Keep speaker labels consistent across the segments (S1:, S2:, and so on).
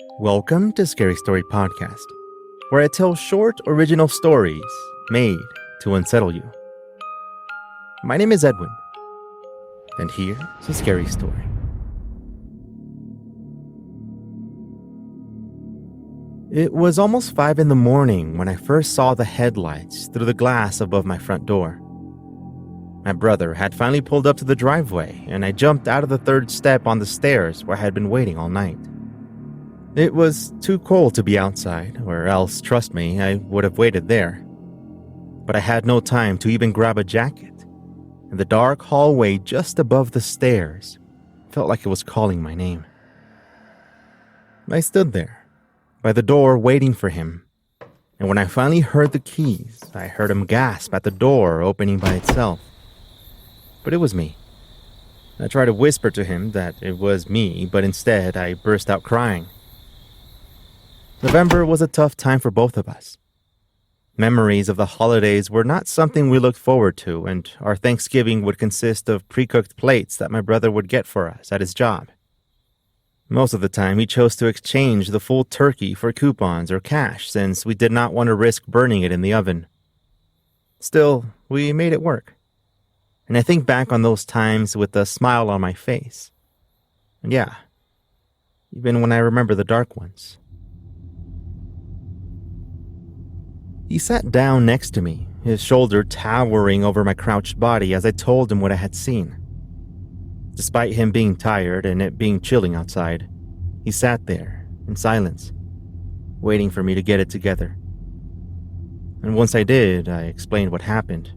S1: Welcome to Scary Story Podcast, where I tell short, original stories made to unsettle you. My name is Edwin, and here's a scary story. It was almost 5 a.m. when I first saw the headlights through the glass above my front door. My brother had finally pulled up to the driveway, and I jumped out of the third step on the stairs where I had been waiting all night. It was too cold to be outside, or else, trust me, I would have waited there. But I had no time to even grab a jacket, and the dark hallway just above the stairs felt like it was calling my name. I stood there, by the door waiting for him, and when I finally heard the keys, I heard him gasp at the door opening by itself. But it was me. I tried to whisper to him that it was me, but instead I burst out crying. November was a tough time for both of us. Memories of the holidays were not something we looked forward to, and our Thanksgiving would consist of pre-cooked plates that my brother would get for us at his job. Most of the time, he chose to exchange the full turkey for coupons or cash since we did not want to risk burning it in the oven. Still, we made it work. And I think back on those times with a smile on my face. And yeah, even when I remember the dark ones. He sat down next to me, his shoulder towering over my crouched body as I told him what I had seen. Despite him being tired and it being chilling outside, he sat there in silence, waiting for me to get it together. And once I did, I explained what happened.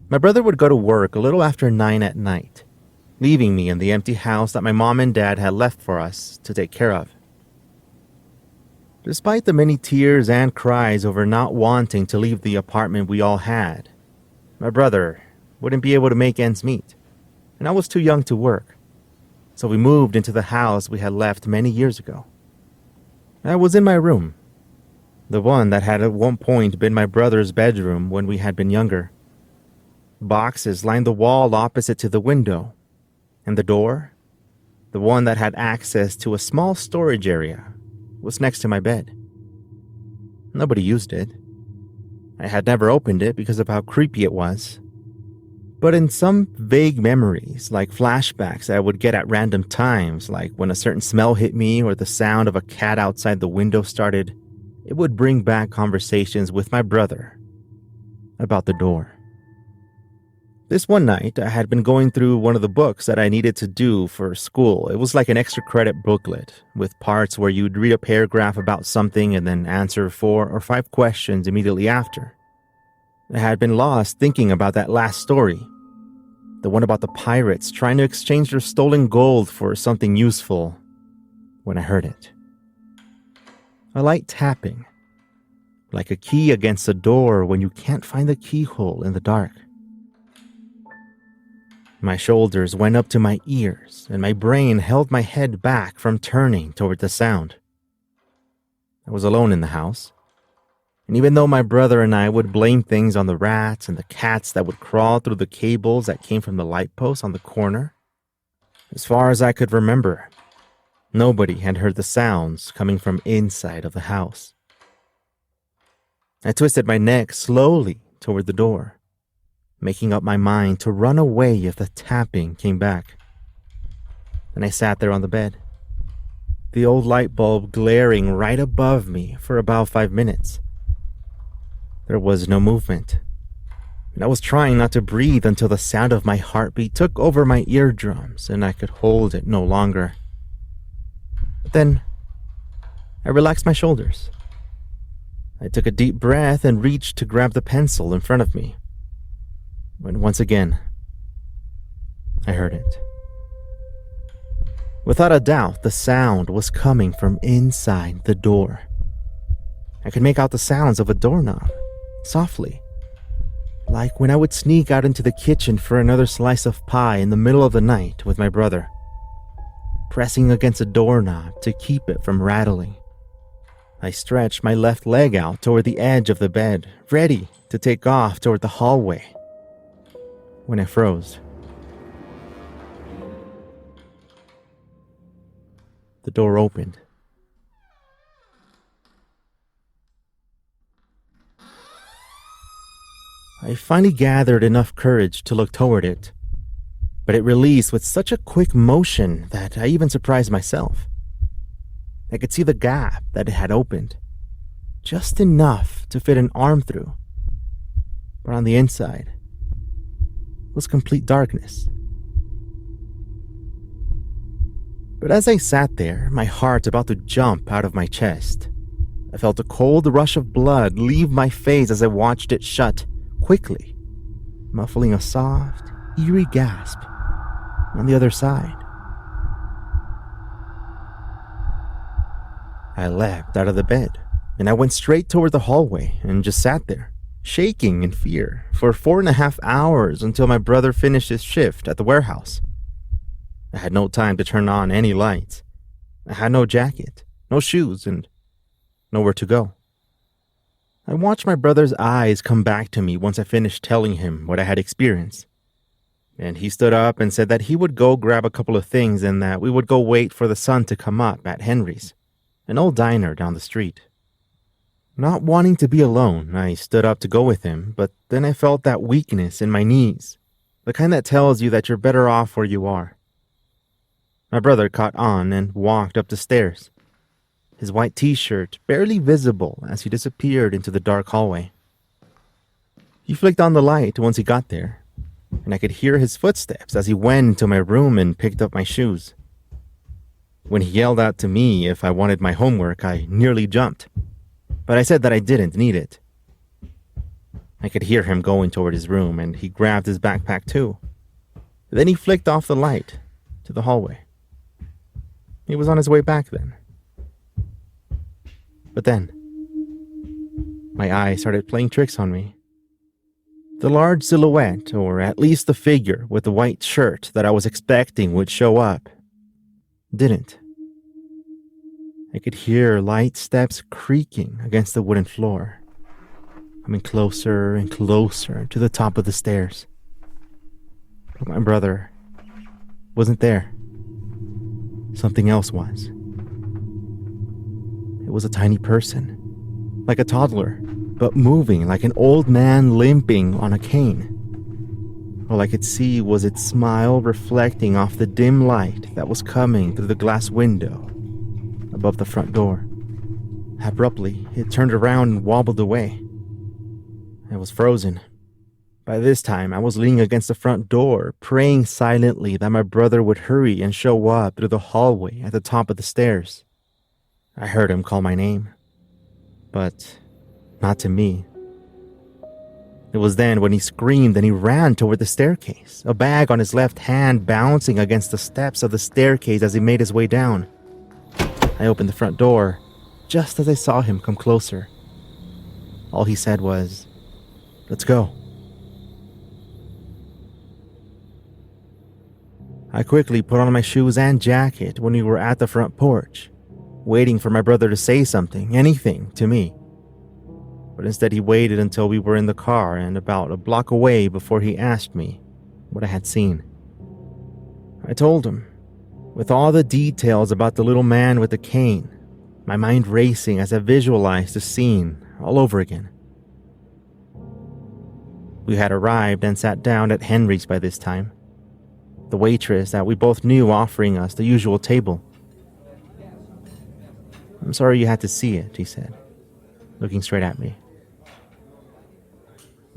S1: My brother would go to work a little after 9 at night, leaving me in the empty house that my mom and dad had left for us to take care of. Despite the many tears and cries over not wanting to leave the apartment we all had, my brother wouldn't be able to make ends meet, and I was too young to work, so we moved into the house we had left many years ago. I was in my room, the one that had at one point been my brother's bedroom when we had been younger. Boxes lined the wall opposite to the window, and the door, the one that had access to a small storage area, was next to my bed. Nobody used it. I had never opened it because of how creepy it was. But in some vague memories, like flashbacks I would get at random times, like when a certain smell hit me or the sound of a cat outside the window started, it would bring back conversations with my brother about the door. This one night, I had been going through one of the books that I needed to do for school. It was like an extra credit booklet with parts where you'd read a paragraph about something and then answer 4 or 5 questions immediately after. I had been lost thinking about that last story, the one about the pirates trying to exchange their stolen gold for something useful, when I heard it. A light tapping, like a key against a door when you can't find the keyhole in the dark. My shoulders went up to my ears, and my brain held my head back from turning toward the sound. I was alone in the house, and even though my brother and I would blame things on the rats and the cats that would crawl through the cables that came from the light post on the corner, as far as I could remember, nobody had heard the sounds coming from inside of the house. I twisted my neck slowly toward the door, making up my mind to run away if the tapping came back. And I sat there on the bed, the old light bulb glaring right above me for about 5 minutes. There was no movement, and I was trying not to breathe until the sound of my heartbeat took over my eardrums and I could hold it no longer. But then, I relaxed my shoulders. I took a deep breath and reached to grab the pencil in front of me, when once again, I heard it. Without a doubt, the sound was coming from inside the door. I could make out the sounds of a doorknob, softly, like when I would sneak out into the kitchen for another slice of pie in the middle of the night with my brother, pressing against a doorknob to keep it from rattling. I stretched my left leg out toward the edge of the bed, ready to take off toward the hallway, when I froze. The door opened. I finally gathered enough courage to look toward it, but it released with such a quick motion that I even surprised myself. I could see the gap that it had opened, just enough to fit an arm through, but on the inside was complete darkness. But as I sat there, my heart about to jump out of my chest, I felt a cold rush of blood leave my face as I watched it shut quickly, muffling a soft, eerie gasp on the other side. I leapt out of the bed, and I went straight toward the hallway and just sat there, shaking in fear, for 4.5 hours until my brother finished his shift at the warehouse. I had no time to turn on any lights. I had no jacket, no shoes, and nowhere to go. I watched my brother's eyes come back to me once I finished telling him what I had experienced. And he stood up and said that he would go grab a couple of things and that we would go wait for the sun to come up at Henry's, an old diner down the street. Not wanting to be alone, I stood up to go with him, but then I felt that weakness in my knees, the kind that tells you that you're better off where you are. My brother caught on and walked up the stairs, his white t-shirt barely visible as he disappeared into the dark hallway. He flicked on the light once he got there, and I could hear his footsteps as he went into my room and picked up my shoes. When he yelled out to me if I wanted my homework, I nearly jumped, but I said that I didn't need it. I could hear him going toward his room, and he grabbed his backpack too. Then he flicked off the light to the hallway. He was on his way back then. But then, my eyes started playing tricks on me. The large silhouette, or at least the figure with the white shirt that I was expecting would show up, didn't. I could hear light steps creaking against the wooden floor, coming closer and closer to the top of the stairs. But my brother wasn't there. Something else was. It was a tiny person, like a toddler, but moving like an old man limping on a cane. All I could see was its smile reflecting off the dim light that was coming through the glass window above the front door. Abruptly, it turned around and wobbled away. I was frozen. By this time, I was leaning against the front door, praying silently that my brother would hurry and show up through the hallway at the top of the stairs. I heard him call my name, but not to me. It was then when he screamed and he ran toward the staircase, a bag on his left hand bouncing against the steps of the staircase as he made his way down. I opened the front door just as I saw him come closer. All he said was, "Let's go." I quickly put on my shoes and jacket when we were at the front porch, waiting for my brother to say something, anything, to me. But instead he waited until we were in the car and about a block away before he asked me what I had seen. I told him, with all the details about the little man with the cane, my mind racing as I visualized the scene all over again. We had arrived and sat down at Henry's by this time, the waitress that we both knew offering us the usual table. "I'm sorry you had to see it," he said, looking straight at me.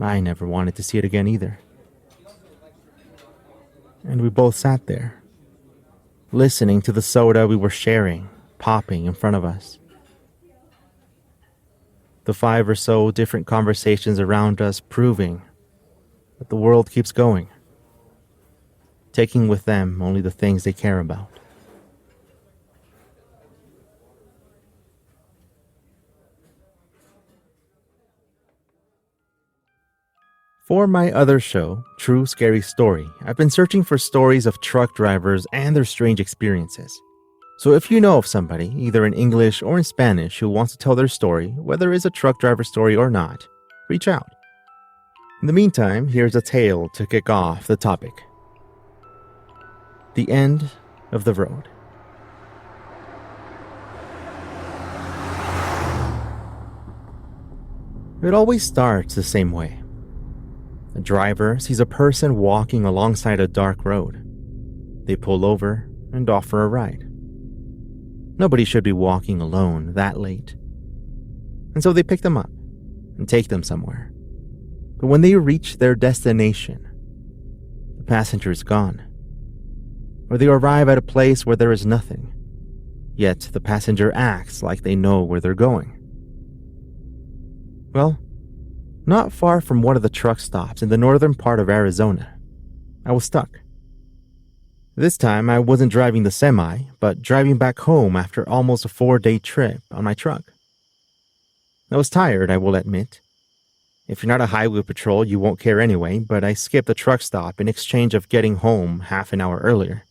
S1: I never wanted to see it again either. And we both sat there, listening to the soda we were sharing, popping in front of us. The 5 or so different conversations around us proving that the world keeps going, taking with them only the things they care about. For my other show, True Scary Story, I've been searching for stories of truck drivers and their strange experiences. So if you know of somebody, either in English or in Spanish, who wants to tell their story, whether it's a truck driver story or not, reach out. In the meantime, here's a tale to kick off the topic. The End of the Road. It always starts the same way. The driver sees a person walking alongside a dark road. They pull over and offer a ride. Nobody should be walking alone that late. And so they pick them up and take them somewhere. But when they reach their destination, the passenger is gone. Or they arrive at a place where there is nothing, yet the passenger acts like they know where they're going. Well, not far from one of the truck stops in the northern part of Arizona, I was stuck. This time I wasn't driving the semi, but driving back home after almost a 4-day trip on my truck. I was tired, I will admit. If you're not a highway patrol, you won't care anyway, but I skipped the truck stop in exchange of getting home half an hour earlier.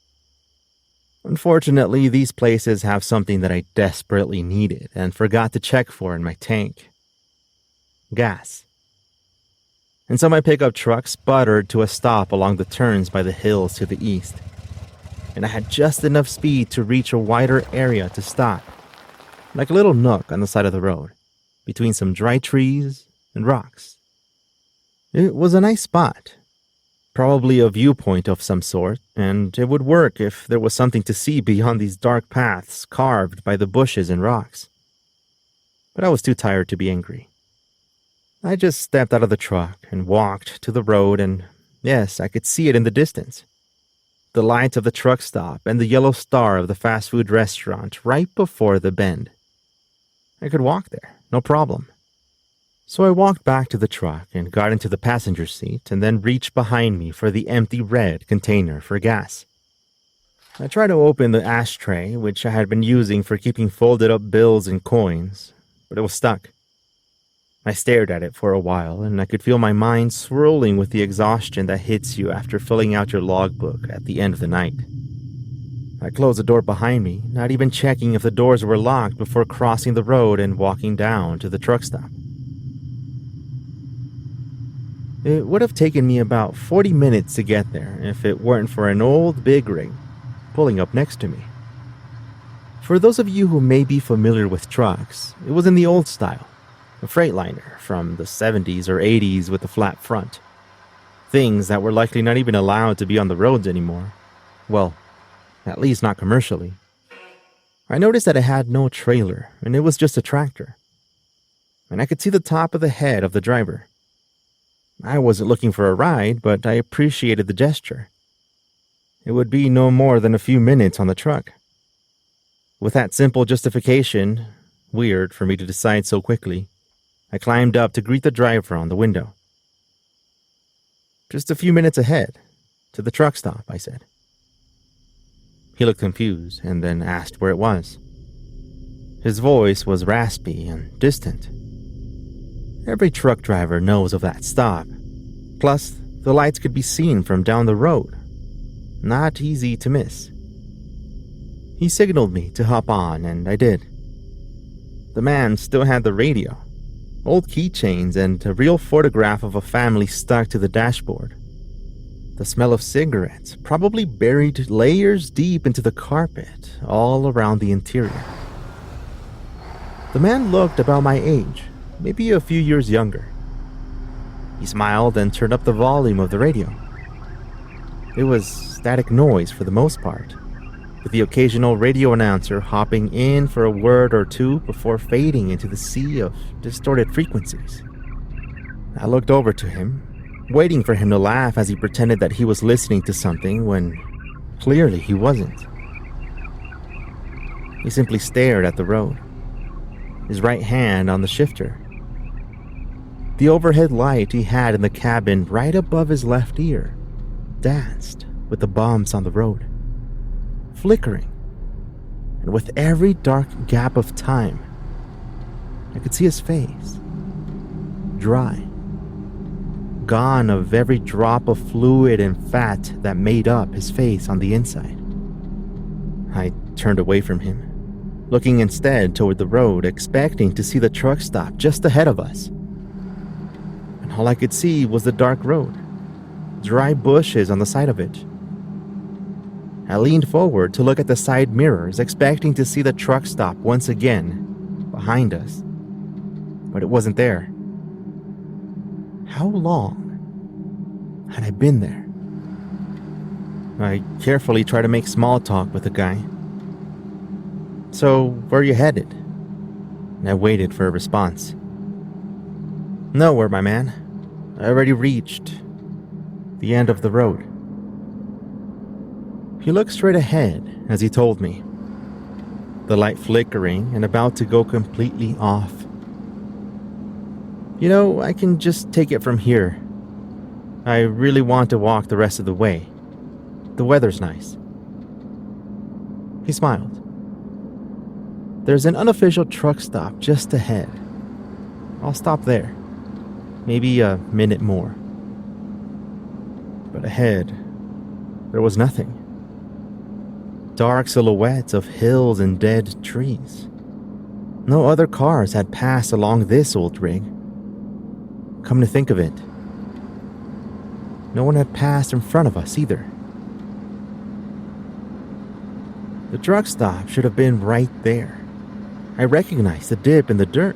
S1: Unfortunately, these places have something that I desperately needed and forgot to check for in my tank. Gas. And so my pickup truck sputtered to a stop along the turns by the hills to the east. And I had just enough speed to reach a wider area to stop, like a little nook on the side of the road, between some dry trees and rocks. It was a nice spot, probably a viewpoint of some sort, and it would work if there was something to see beyond these dark paths carved by the bushes and rocks. But I was too tired to be angry. I just stepped out of the truck and walked to the road, and yes, I could see it in the distance. The lights of the truck stop and the yellow star of the fast food restaurant right before the bend. I could walk there, no problem. So I walked back to the truck and got into the passenger seat and then reached behind me for the empty red container for gas. I tried to open the ashtray, which I had been using for keeping folded up bills and coins, but it was stuck. I stared at it for a while, and I could feel my mind swirling with the exhaustion that hits you after filling out your logbook at the end of the night. I closed the door behind me, not even checking if the doors were locked before crossing the road and walking down to the truck stop. It would have taken me about 40 minutes to get there if it weren't for an old big rig pulling up next to me. For those of you who may be familiar with trucks, it was in the old style, a Freightliner from the 70s or 80s with a flat front. Things that were likely not even allowed to be on the roads anymore. Well, at least not commercially. I noticed that it had no trailer, and it was just a tractor. And I could see the top of the head of the driver. I wasn't looking for a ride, but I appreciated the gesture. It would be no more than a few minutes on the truck. With that simple justification, weird for me to decide so quickly, I climbed up to greet the driver on the window. "Just a few minutes ahead, to the truck stop," I said. He looked confused and then asked where it was. His voice was raspy and distant. Every truck driver knows of that stop. Plus, the lights could be seen from down the road. Not easy to miss. He signaled me to hop on, and I did. The man still had the radio, old keychains, and a real photograph of a family stuck to the dashboard. The smell of cigarettes probably buried layers deep into the carpet all around the interior. The man looked about my age, maybe a few years younger. He smiled and turned up the volume of the radio. It was static noise for the most part, with the occasional radio announcer hopping in for a word or two before fading into the sea of distorted frequencies. I looked over to him, waiting for him to laugh as he pretended that he was listening to something when clearly he wasn't. He simply stared at the road, his right hand on the shifter. The overhead light he had in the cabin right above his left ear danced with the bumps on the road, flickering, and with every dark gap of time, I could see his face, dry, gone of every drop of fluid and fat that made up his face on the inside. I turned away from him, looking instead toward the road, expecting to see the truck stop just ahead of us. And all I could see was the dark road, dry bushes on the side of it. I leaned forward to look at the side mirrors, expecting to see the truck stop once again behind us. But it wasn't there. How long had I been there? I carefully tried to make small talk with the guy. "So, where are you headed?" And I waited for a response. "Nowhere, my man. I already reached the end of the road." He looked straight ahead as he told me, the light flickering and about to go completely off. "You know, I can just take it from here. I really want to walk the rest of the way. The weather's nice." He smiled. "There's an unofficial truck stop just ahead. I'll stop there. Maybe a minute more." But ahead, there was nothing. Dark silhouettes of hills and dead trees. No other cars had passed along this old rig. Come to think of it, no one had passed in front of us either. The truck stop should have been right there. I recognized the dip in the dirt.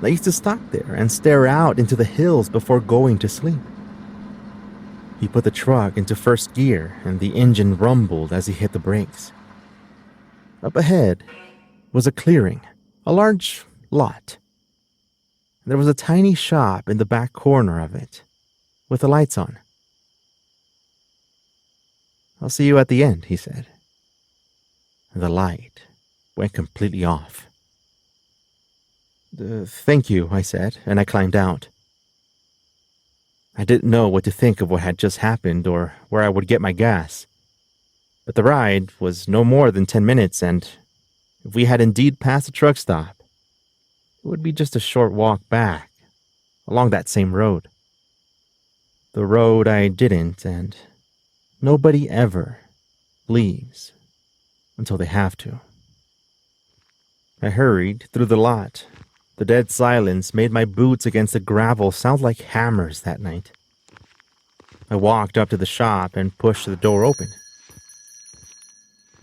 S1: I used to stop there and stare out into the hills before going to sleep. He put the truck into first gear and the engine rumbled as he hit the brakes. Up ahead was a clearing, a large lot. There was a tiny shop in the back corner of it, with the lights on. "I'll see you at the end," he said. The light went completely off. "Thank you," I said, and I climbed out. I didn't know what to think of what had just happened or where I would get my gas. But the ride was no more than 10 minutes, and if we had indeed passed the truck stop, it would be just a short walk back, along that same road. The road I didn't, and nobody ever leaves until they have to. I hurried through the lot. The dead silence made my boots against the gravel sound like hammers that night. I walked up to the shop and pushed the door open.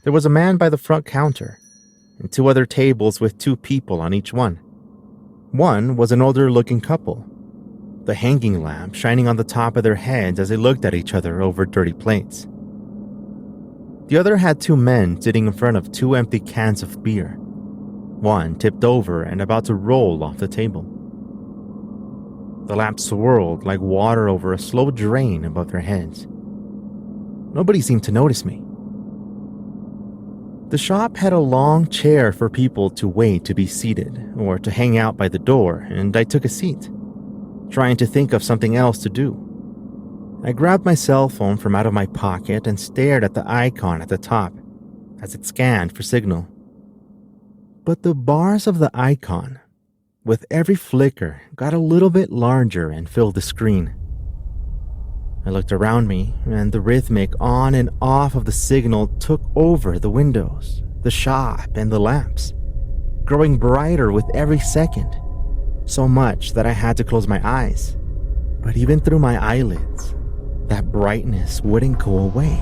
S1: There was a man by the front counter, and 2 other tables with 2 people on each one. One was an older-looking couple, the hanging lamp shining on the top of their heads as they looked at each other over dirty plates. The other had 2 men sitting in front of 2 empty cans of beer, one tipped over and about to roll off the table. The lamp swirled like water over a slow drain above their heads. Nobody seemed to notice me. The shop had a long chair for people to wait to be seated or to hang out by the door, and I took a seat, trying to think of something else to do. I grabbed my cell phone from out of my pocket and stared at the icon at the top as it scanned for signal. But the bars of the icon, with every flicker, got a little bit larger and filled the screen. I looked around me, and the rhythmic on and off of the signal took over the windows, the shop, and the lamps, growing brighter with every second, so much that I had to close my eyes. But even through my eyelids, that brightness wouldn't go away.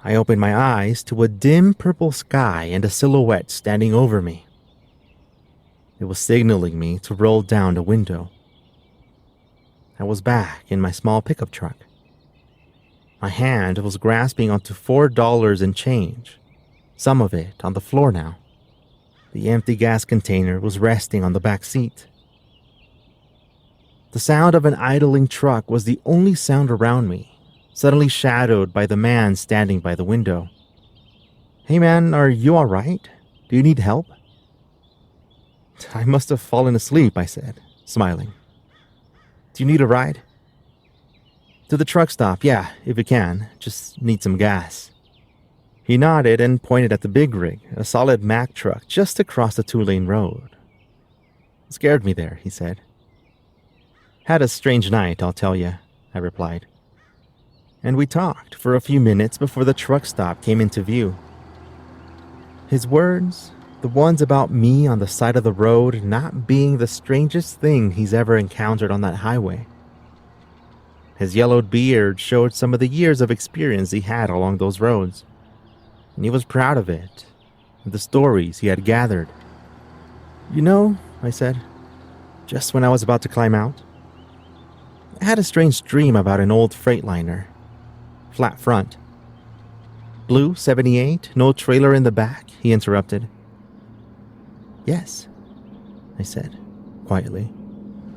S1: I opened my eyes to a dim purple sky and a silhouette standing over me. It was signaling me to roll down the window. I was back in my small pickup truck. My hand was grasping onto $4 and change, some of it on the floor now. The empty gas container was resting on the back seat. The sound of an idling truck was the only sound around me, suddenly shadowed by the man standing by the window. "Hey man, are you all right? Do you need help?" "I must have fallen asleep," I said, smiling. "Do you need a ride?" "To the truck stop, yeah, if you can. Just need some gas." He nodded and pointed at the big rig, a solid Mack truck just across the 2-lane road. "Scared me there," he said. "Had a strange night, I'll tell you," I replied. And we talked for a few minutes before the truck stop came into view. His words, the ones about me on the side of the road not being the strangest thing he's ever encountered on that highway. His yellowed beard showed some of the years of experience he had along those roads, and he was proud of it, and the stories he had gathered. "You know," I said, just when I was about to climb out. I had a strange dream about an old Freightliner. Flat front. Blue 78, no trailer in the back, he interrupted. Yes, I said, quietly,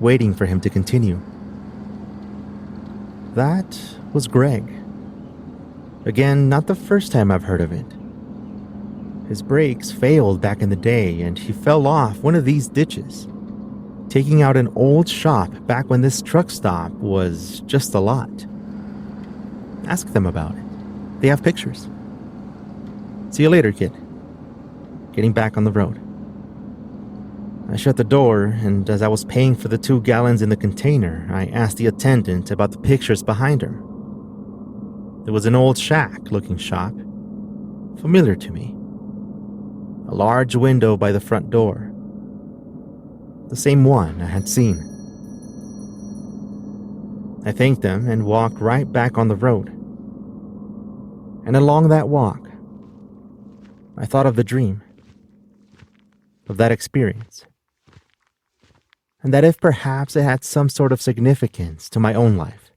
S1: waiting for him to continue. That was Greg. Again, not the first time I've heard of it. His brakes failed back in the day and he fell off one of these ditches, taking out an old shop back when this truck stop was just a lot. Ask them about it. They have pictures. See you later, kid. Getting back on the road. I shut the door, and as I was paying for the 2 gallons in the container, I asked the attendant about the pictures behind her. It was an old shack-looking shop, familiar to me. A large window by the front door. The same one I had seen. I thanked them and walked right back on the road. And along that walk, I thought of the dream, of that experience, and that if perhaps it had some sort of significance to my own life,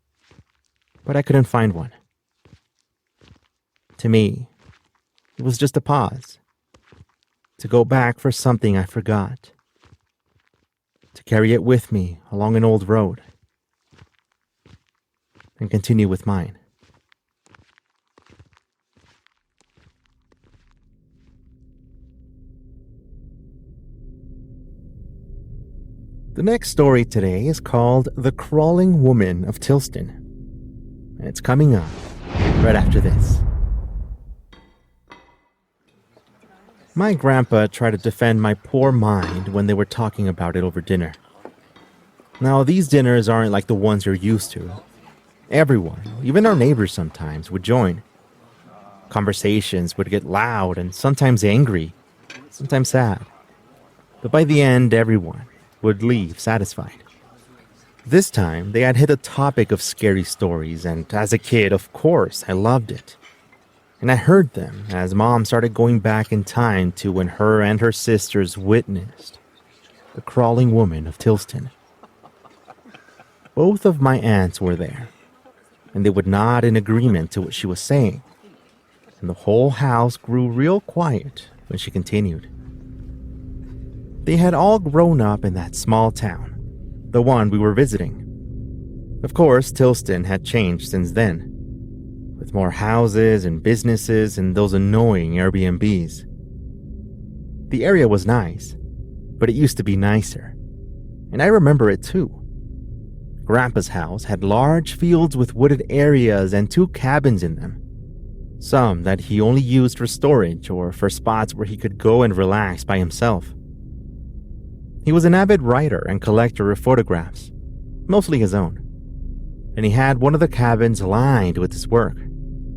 S1: but I couldn't find one. To me, it was just a pause, to go back for something I forgot, to carry it with me along an old road, and continue with mine. The next story today is called The Crawling Woman of Tilston, and it's coming up right after this. My grandpa tried to defend my poor mind when they were talking about it over dinner. Now, these dinners aren't like the ones you're used to. Everyone, even our neighbors sometimes, would join. Conversations would get loud and sometimes angry, sometimes sad. But by the end, everyone would leave satisfied. This time, they had hit a topic of scary stories, and as a kid, of course, I loved it. And I heard them as Mom started going back in time to when her and her sisters witnessed the crawling woman of Tilston. Both of my aunts were there, and they would nod in agreement to what she was saying, and the whole house grew real quiet when she continued. They had all grown up in that small town, the one we were visiting. Of course, Tilston had changed since then, with more houses and businesses and those annoying Airbnbs. The area was nice, but it used to be nicer, and I remember it too. Grandpa's house had large fields with wooded areas and 2 cabins in them, some that he only used for storage or for spots where he could go and relax by himself. He was an avid writer and collector of photographs, mostly his own, and he had one of the cabins lined with his work,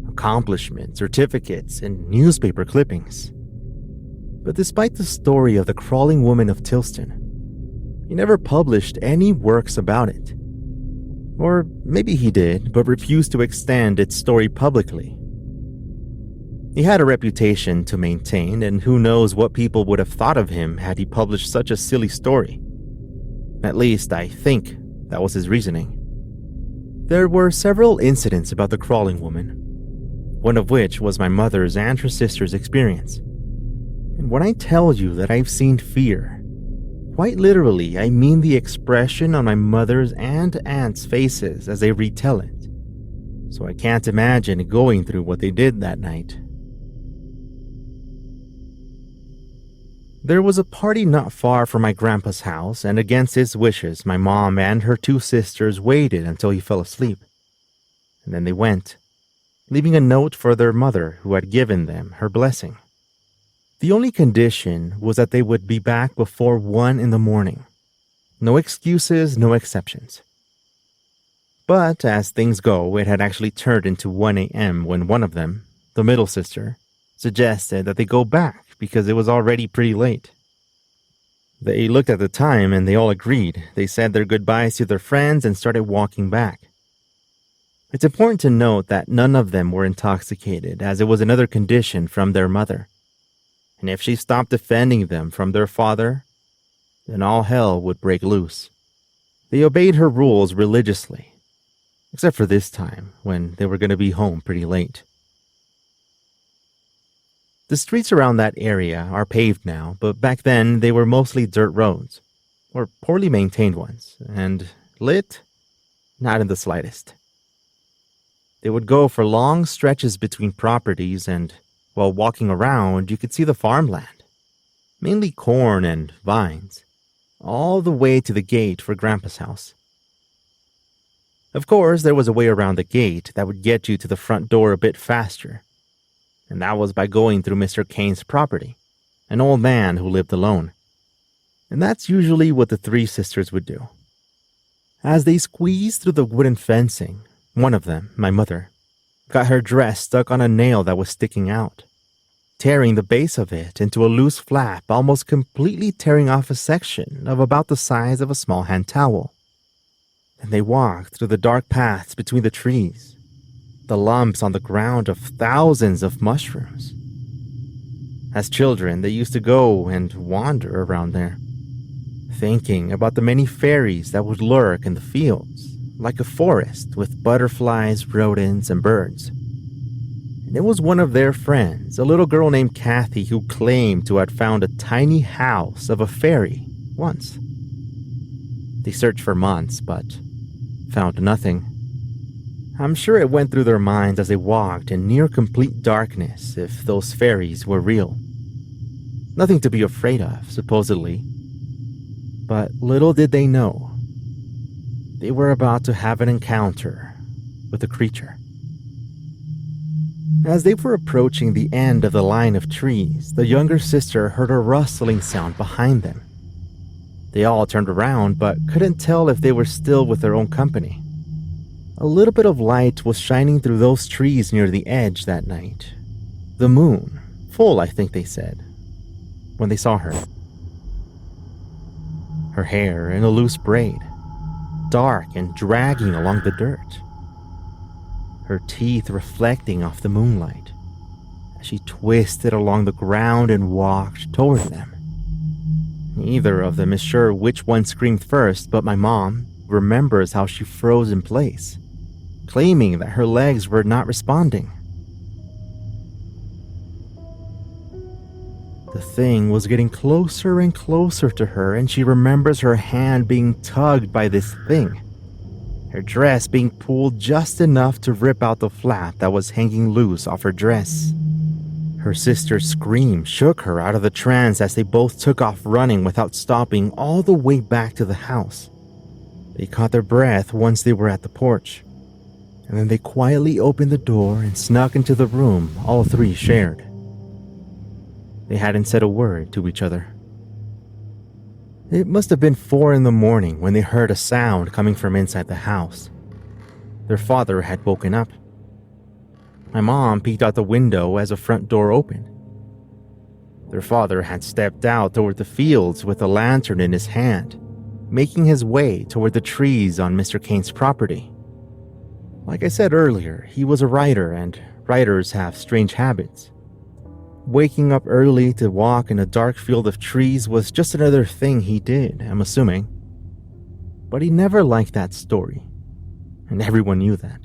S1: accomplishments, certificates, and newspaper clippings. But despite the story of the crawling woman of Tilston, he never published any works about it. Or maybe he did, but refused to extend its story publicly. He had a reputation to maintain, and who knows what people would have thought of him had he published such a silly story. At least, I think that was his reasoning. There were several incidents about the crawling woman, one of which was my mother's and her sister's experience. And when I tell you that I've seen fear, quite literally, I mean the expression on my mother's and aunt's faces as they retell it. So I can't imagine going through what they did that night. There was a party not far from my grandpa's house, and against his wishes, my mom and her 2 sisters waited until he fell asleep. And then they went, leaving a note for their mother who had given them her blessing. The only condition was that they would be back before 1 in the morning. No excuses, no exceptions. But as things go, it had actually turned into 1 a.m. when one of them, the middle sister, suggested that they go back because it was already pretty late. They looked at the time and they all agreed. They said their goodbyes to their friends and started walking back. It's important to note that none of them were intoxicated, as it was another condition from their mother. And if she stopped defending them from their father, then all hell would break loose. They obeyed her rules religiously, except for this time when they were going to be home pretty late. The streets around that area are paved now, but back then they were mostly dirt roads, or poorly maintained ones, and lit? Not in the slightest. They would go for long stretches between properties, and while walking around, you could see the farmland, mainly corn and vines, all the way to the gate for Grandpa's house. Of course, there was a way around the gate that would get you to the front door a bit faster, and that was by going through Mr. Kane's property, an old man who lived alone. And that's usually what the three sisters would do. As they squeezed through the wooden fencing, one of them, my mother, got her dress stuck on a nail that was sticking out, tearing the base of it into a loose flap, almost completely tearing off a section of about the size of a small hand towel. And they walked through the dark paths between the trees, the lumps on the ground of thousands of mushrooms. As children, they used to go and wander around there, thinking about the many fairies that would lurk in the fields, like a forest with butterflies, rodents, and birds. And it was one of their friends, a little girl named Kathy, who claimed to have found a tiny house of a fairy once. They searched for months, but found nothing. I'm sure it went through their minds as they walked in near complete darkness if those fairies were real. Nothing to be afraid of, supposedly. But little did they know, they were about to have an encounter with a creature. As they were approaching the end of the line of trees, the younger sister heard a rustling sound behind them. They all turned around, but couldn't tell if they were still with their own company. A little bit of light was shining through those trees near the edge that night. The moon, full, I think they said, when they saw her. Her hair in a loose braid, dark and dragging along the dirt. Her teeth reflecting off the moonlight as she twisted along the ground and walked toward them. Neither of them is sure which one screamed first, but my mom remembers how she froze in place, claiming that her legs were not responding. The thing was getting closer and closer to her, and she remembers her hand being tugged by this thing, her dress being pulled just enough to rip out the flap that was hanging loose off her dress. Her sister's scream shook her out of the trance as they both took off running without stopping all the way back to the house. They caught their breath once they were at the porch, and then they quietly opened the door and snuck into the room all three shared. They hadn't said a word to each other. It must have been 4 a.m. when they heard a sound coming from inside the house. Their father had woken up. My mom peeked out the window as a front door opened. Their father had stepped out toward the fields with a lantern in his hand, making his way toward the trees on Mr. Kane's property. Like I said earlier, he was a writer, and writers have strange habits. Waking up early to walk in a dark field of trees was just another thing he did, I'm assuming. But he never liked that story, and everyone knew that.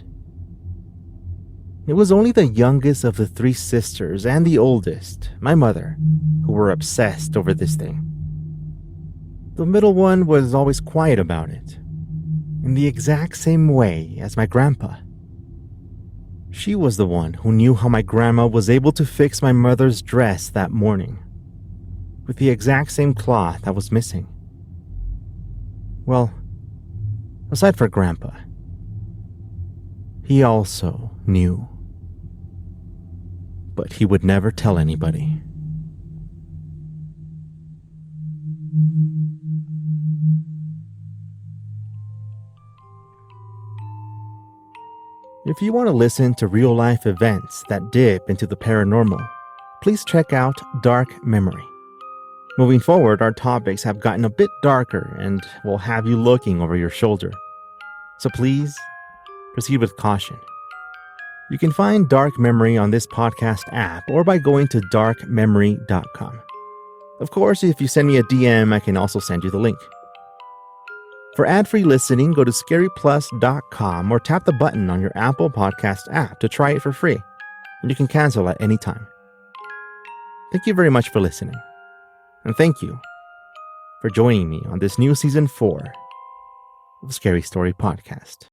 S1: It was only the youngest of the 3 sisters and the oldest, my mother, who were obsessed over this thing. The middle one was always quiet about it, in the exact same way as my grandpa. She was the one who knew how my grandma was able to fix my mother's dress that morning, with the exact same cloth that was missing. Well, aside from grandpa, he also knew. But he would never tell anybody. If you want to listen to real-life events that dip into the paranormal, please check out Dark Memory. Moving forward, our topics have gotten a bit darker and will have you looking over your shoulder. So please, proceed with caution. You can find Dark Memory on this podcast app or by going to darkmemory.com. Of course, if you send me a DM, I can also send you the link. For ad-free listening, go to scaryplus.com or tap the button on your Apple Podcast app to try it for free, and you can cancel at any time. Thank you very much for listening, and thank you for joining me on this new Season 4 of Scary Story Podcast.